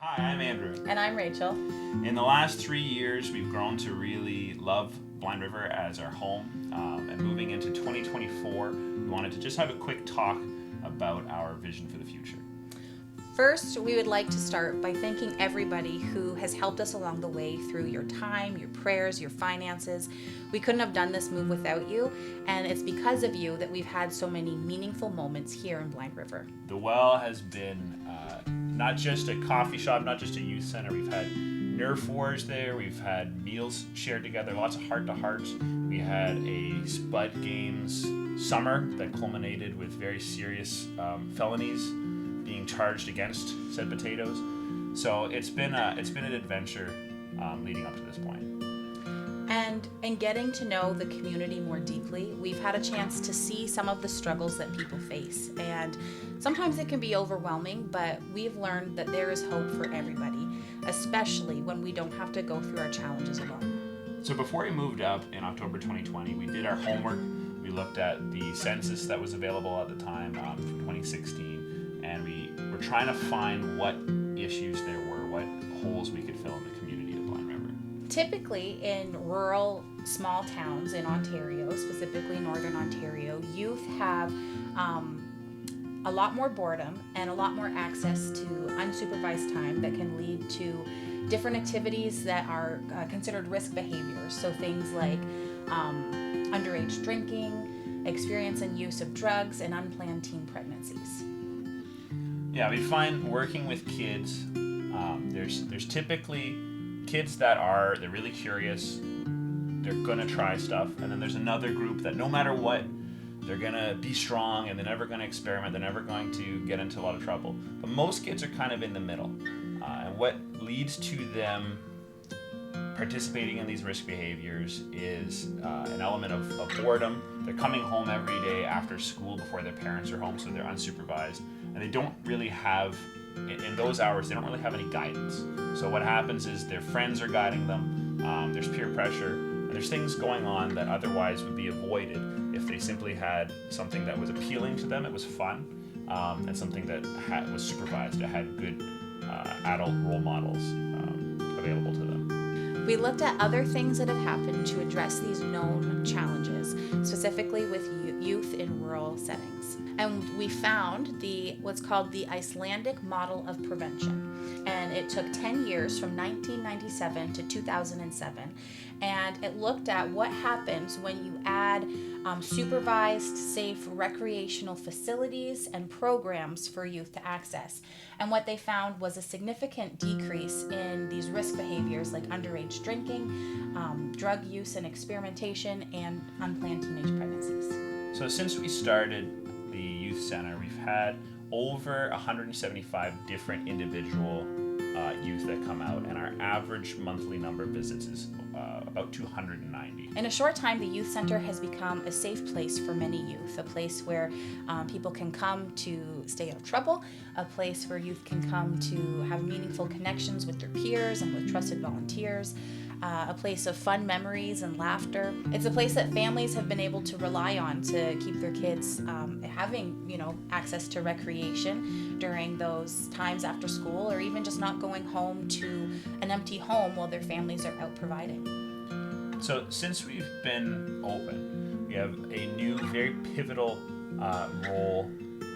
Hi, I'm Andrew. And I'm Rachel. In the last 3 years, we've grown to really love Blind River as our home. And moving into 2024, we wanted to just have a quick talk about our vision for the future. First, we would like to start by thanking everybody who has helped us along the way through your time, your prayers, your finances. We couldn't have done this move without you, and it's because of you that we've had so many meaningful moments here in Blind River. The Well has been not just a coffee shop, not just a youth center. We've had Nerf wars there. We've had meals shared together, lots of heart-to-hearts. We had a Spud Games summer that culminated with very serious felonies being charged against said potatoes. So it's been an adventure leading up to this point. And in getting to know the community more deeply, we've had a chance to see some of the struggles that people face. And sometimes it can be overwhelming, but we've learned that there is hope for everybody, especially when we don't have to go through our challenges alone. So before we moved up in October 2020, we did our homework. We looked at the census that was available at the time from 2016, and we were trying to find what issues there were, what holes we could fill in the community of Blind River. Typically in rural small towns in Ontario, specifically Northern Ontario, youth have a lot more boredom and a lot more access to unsupervised time that can lead to different activities that are considered risk behaviors. So things like underage drinking, experience and use of drugs, and unplanned teen pregnancies. Yeah, we find working with kids, there's typically kids they're really curious, they're gonna try stuff, and then there's another group that no matter what, they're gonna be strong and they're never gonna experiment, they're never going to get into a lot of trouble. But most kids are kind of in the middle, and what leads to them participating in these risk behaviors is an element of boredom. They're coming home every day after school before their parents are home, so they're unsupervised, and they don't really have, in those hours, they don't really have any guidance. So what happens is their friends are guiding them, there's peer pressure, and there's things going on that otherwise would be avoided if they simply had something that was appealing to them, it was fun, and something that was supervised, it had good adult role models available to them. We looked at other things that have happened to address these known challenges, specifically with youth in rural settings. And we found what's called the Icelandic model of prevention. And it took 10 years from 1997 to 2007. And it looked at what happens when you add supervised, safe recreational facilities and programs for youth to access. And what they found was a significant decrease in these risk behaviors like underage drinking, drug use and experimentation, and unplanned teenage pregnancies. So since we started the youth center, we've had over 175 different individual youth that come out, and our average monthly number of visits is about 290. In a short time, the youth center has become a safe place for many youth, a place where people can come to stay out of trouble, a place where youth can come to have meaningful connections with their peers and with trusted volunteers, a place of fun memories and laughter. It's a place that families have been able to rely on to keep their kids having, access to recreation during those times after school, or even just not going home to an empty home while their families are out providing. So since we've been open, we have a new, very pivotal role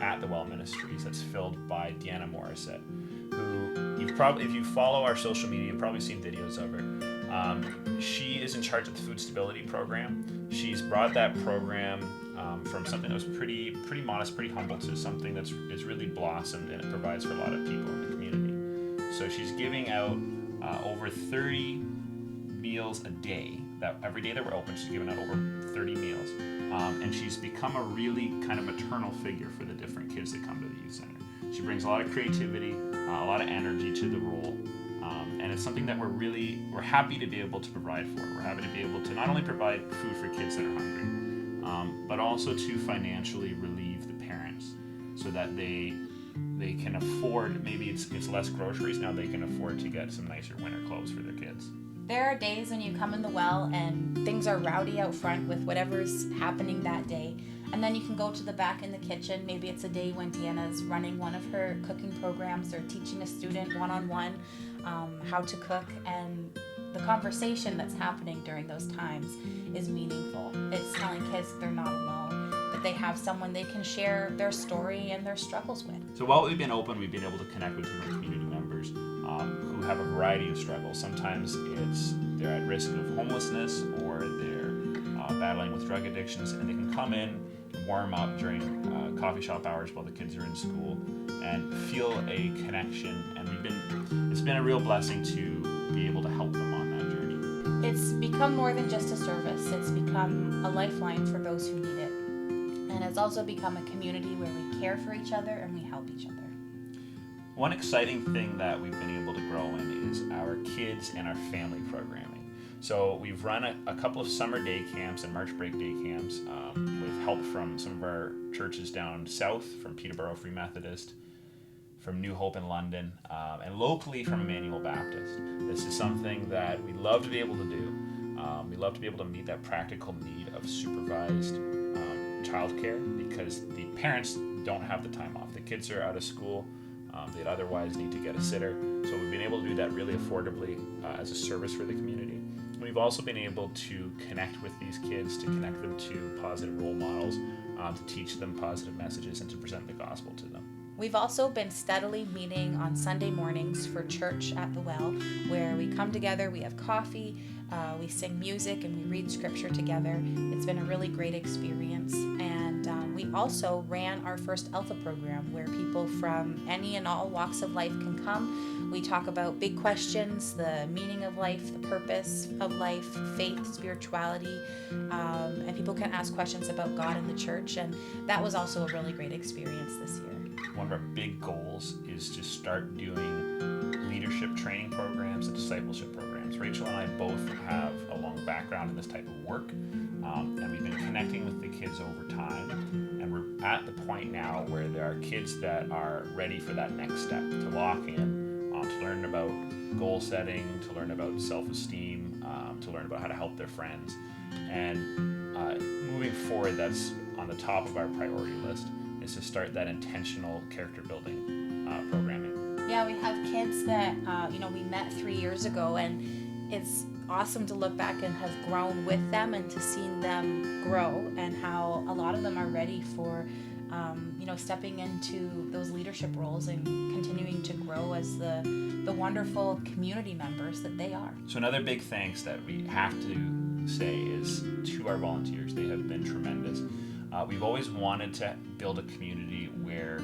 at the Well Ministries that's filled by Deanna Morissette, who if you follow our social media, you've probably seen videos of her. She is in charge of the food stability program. She's brought that program from something that was pretty modest, pretty humble, to something that's really blossomed, and it provides for a lot of people in the community. So she's giving out over 30 meals a day. That every day that we're open, she's giving out over 30 meals, and she's become a really kind of maternal figure for the different kids that come to the youth center. She brings a lot of creativity, a lot of energy to the role. And it's something that we're happy to be able to provide for. We're happy to be able to not only provide food for kids that are hungry, but also to financially relieve the parents so that they can afford, maybe it's less groceries now, they can afford to get some nicer winter clothes for their kids. There are days when you come in the well and things are rowdy out front with whatever's happening that day. And then you can go to the back in the kitchen. Maybe it's a day when Deanna's running one of her cooking programs or teaching a student one-on-one how to cook, and the conversation that's happening during those times is meaningful. It's telling kids they're not alone, that they have someone they can share their story and their struggles with. So while we've been open, we've been able to connect with different community members who have a variety of struggles. Sometimes they're at risk of homelessness, or they're battling with drug addictions, and they can come in, warm up during coffee shop hours while the kids are in school, and feel a connection. And it's been a real blessing to be able to help them on that journey. It's become more than just a service. It's become a lifeline for those who need it. And it's also become a community where we care for each other and we help each other. One exciting thing that we've been able to grow in is our kids and our family programming. So we've run a couple of summer day camps and March break day camps with help from some of our churches down south, from Peterborough Free Methodist, from New Hope in London, and locally from Emmanuel Baptist. This is something that we love to be able to do. We love to be able to meet that practical need of supervised childcare, because the parents don't have the time off. The kids are out of school. They'd otherwise need to get a sitter. So we've been able to do that really affordably as a service for the community. We've also been able to connect with these kids, to connect them to positive role models, to teach them positive messages, and to present the gospel to them. We've also been steadily meeting on Sunday mornings for church at the Well, where we come together, we have coffee, we sing music, and we read scripture together. It's been a really great experience. And we also ran our first Alpha program, where people from any and all walks of life can come. We talk about big questions, the meaning of life, the purpose of life, faith, spirituality, and people can ask questions about God and the church. And that was also a really great experience this year. One of our big goals is to start doing leadership training programs and discipleship programs. Rachel and I both have a long background in this type of work, and we've been connecting with the kids over time, and we're at the point now where there are kids that are ready for that next step, to lock in, to learn about goal setting, to learn about self-esteem, to learn about how to help their friends. And moving forward, that's on the top of our priority list, is to start that intentional character building programming. Yeah, we have kids that we met 3 years ago, and it's awesome to look back and have grown with them and to see them grow, and how a lot of them are ready for stepping into those leadership roles and continuing to grow as the wonderful community members that they are. So another big thanks that we have to say is to our volunteers. They have been tremendous. We've always wanted to build a community where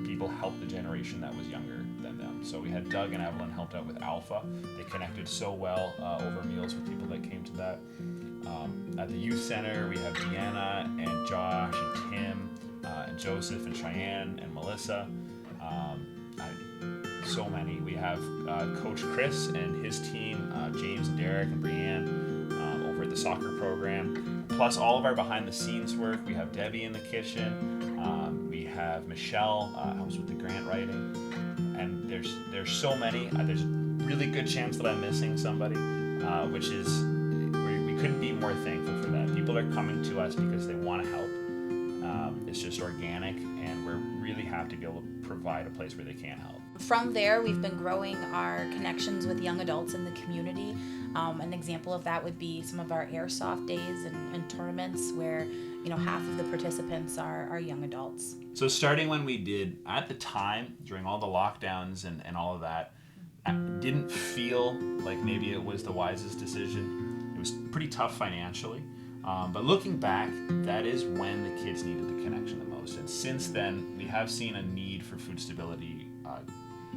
people help the generation that was younger than them. So we had Doug and Evelyn helped out with Alpha. They connected so well over meals with people that came to that. At the youth center, we have Deanna and Josh and Tim and Joseph and Cheyenne and Melissa. So many. We have Coach Chris and his team, James and Derek and Brianne over at the soccer program. Plus all of our behind the scenes work. We have Debbie in the kitchen. We have Michelle helps with the grant writing. And there's so many. There's a really good chance that I'm missing somebody, which is, we couldn't be more thankful for that. People are coming to us because they want to help. It's just organic, and we're really happy to be able to provide a place where they can help. From there, we've been growing our connections with young adults in the community. An example of that would be some of our airsoft days and tournaments where half of the participants are young adults. So starting when we did, at the time, during all the lockdowns and all of that, it didn't feel like maybe it was the wisest decision. It was pretty tough financially. But looking back, that is when the kids needed the connection the most. And since then, we have seen a need for food stability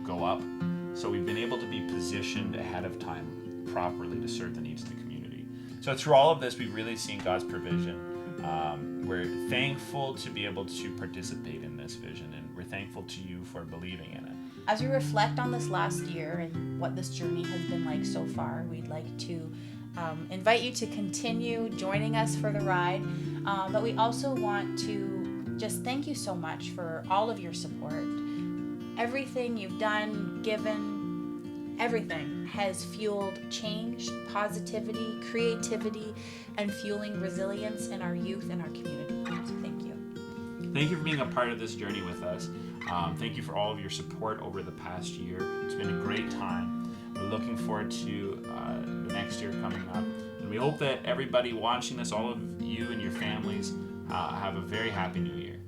go up. So we've been able to be positioned ahead of time properly to serve the needs of the community. So through all of this, we've really seen God's provision. We're thankful to be able to participate in this vision, and we're thankful to you for believing in it. As we reflect on this last year and what this journey has been like so far, we'd like to invite you to continue joining us for the ride, but we also want to just thank you so much for all of your support. Everything you've done, given, everything has fueled change, positivity, creativity, and fueling resilience in our youth and our community. So thank you. thank you for being a part of this journey with us. Thank you for all of your support over the past year. It's been a great time. We're looking forward to the next year coming up. And we hope that everybody watching this, all of you and your families, have a very happy new year.